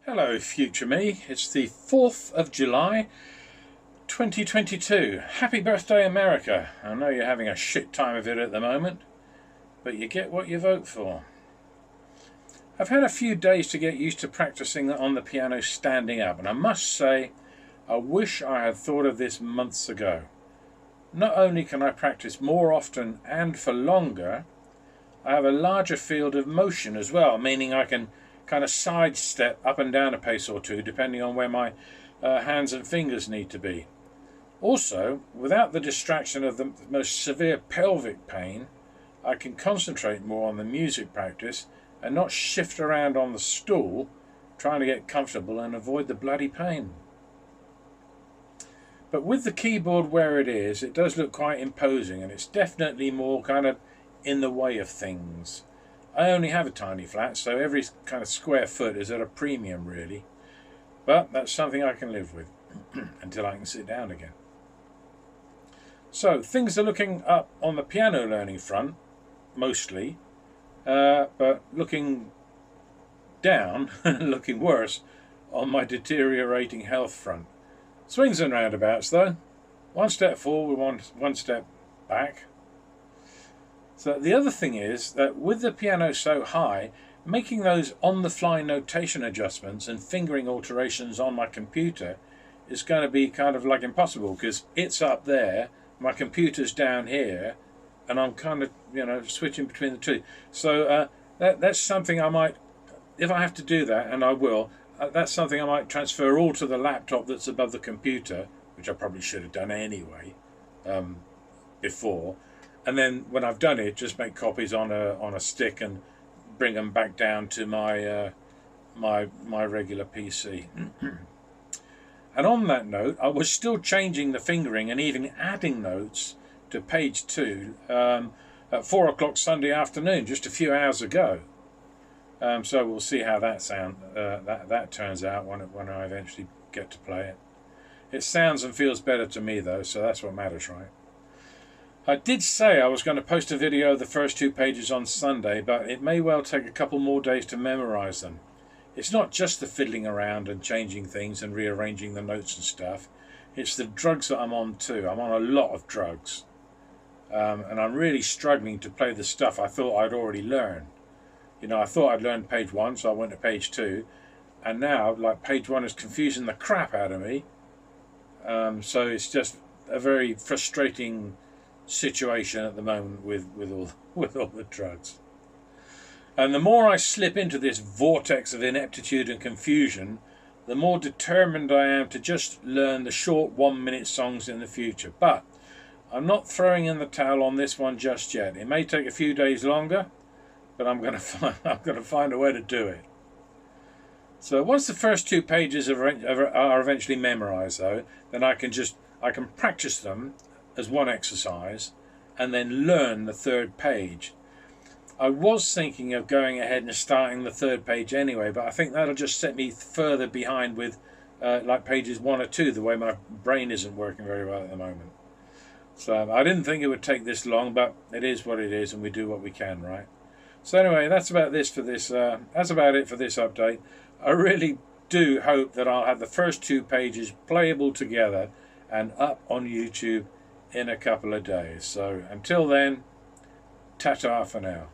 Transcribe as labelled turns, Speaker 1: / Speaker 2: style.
Speaker 1: Hello future me, it's the 4th of July 2022. Happy birthday America. I know you're having a shit time of it at the moment, but you get what you vote for. I've had a few days to get used to practicing on the piano standing up, and I must say I wish I had thought of this months ago. Not only can I practice more often and for longer, I have a larger field of motion as well, meaning I can kind of sidestep up and down a pace or two depending on where my hands and fingers need to be. Also, without the distraction of the most severe pelvic pain, I can concentrate more on the music practice and not shift around on the stool trying to get comfortable and avoid the bloody pain. But with the keyboard where it is, it does look quite imposing, and it's definitely more kind of in the way of things. I only have a tiny flat, so every kind of square foot is at a premium really, but that's something I can live with until I can sit down again. So things are looking up on the piano learning front mostly, but looking down looking worse on my deteriorating health front. Swings and roundabouts though, one step forward, one step back. So the other thing is that with the piano so high, making those on-the-fly notation adjustments and fingering alterations on my computer is going to be kind of like impossible, because it's up there, my computer's down here, and I'm kind of, switching between the two. So that's something I might, if I have to do that, and I will, that's something I might transfer all to the laptop that's above the computer, which I probably should have done anyway, before. And then when I've done it, just make copies on a stick and bring them back down to my my regular PC. And on that note, I was still changing the fingering and even adding notes to page 2 at 4 o'clock Sunday afternoon, just a few hours ago. So we'll see how that that turns out when I eventually get to play it. It sounds and feels better to me though, so that's what matters, right? I did say I was going to post a video of the first 2 pages on Sunday, but it may well take a couple more days to memorize them. It's not just the fiddling around and changing things and rearranging the notes and stuff. It's the drugs that I'm on too. I'm on a lot of drugs. And I'm really struggling to play the stuff I thought I'd already learned. I thought I'd learned page 1, so I went to page 2. And now, like, page 1 is confusing the crap out of me. So it's just a very frustrating situation at the moment with all the drugs. And the more I slip into this vortex of ineptitude and confusion, the more determined I am to just learn the short 1-minute songs in the future. But I'm not throwing in the towel on this one just yet. It may take a few days longer, but I'm going to find a way to do it. So once the first 2 pages are eventually memorized though, then I can practice them as one exercise and then learn the 3rd page. I was thinking of going ahead and starting the 3rd page anyway, but I think that'll just set me further behind with like pages 1 or 2, the way my brain isn't working very well at the moment. So I didn't think it would take this long, but it is what it is, and we do what we can, right? So anyway, that's about it for this update. I really do hope that I'll have the first 2 pages playable together and up on YouTube in a couple of days. So until then, ta-ta for now.